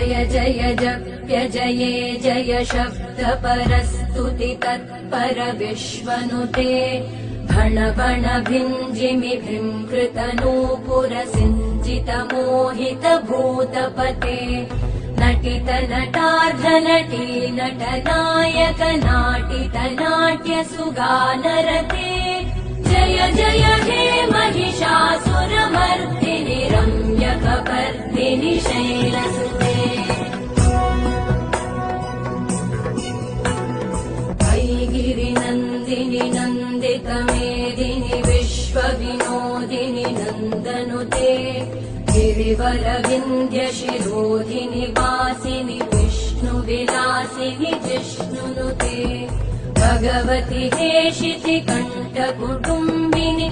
जय जप्य जये जय शब्द परस्तुति तत्पर विश्वनुते भण भण भिञ्जिमि भृङ्कृत नूपुर सिञ्चित मोहित भूतपते नटित नटार्ध नटी नटनायक नाटित नाट्य सुगानरते जय जय हे महिषासुरमर्दिनि रम्यकपर्दिनि शैलसुते गिरिनन्दिनि नन्दित मेदिनि विश्वविनोदिनि नन्दनुते गिरिवर विन्ध्य शिरोधिनि वासिनि विष्णुविलासिनि जिष्णुनुते भगवति हेशिति कण्ठ कुटुम्बिनि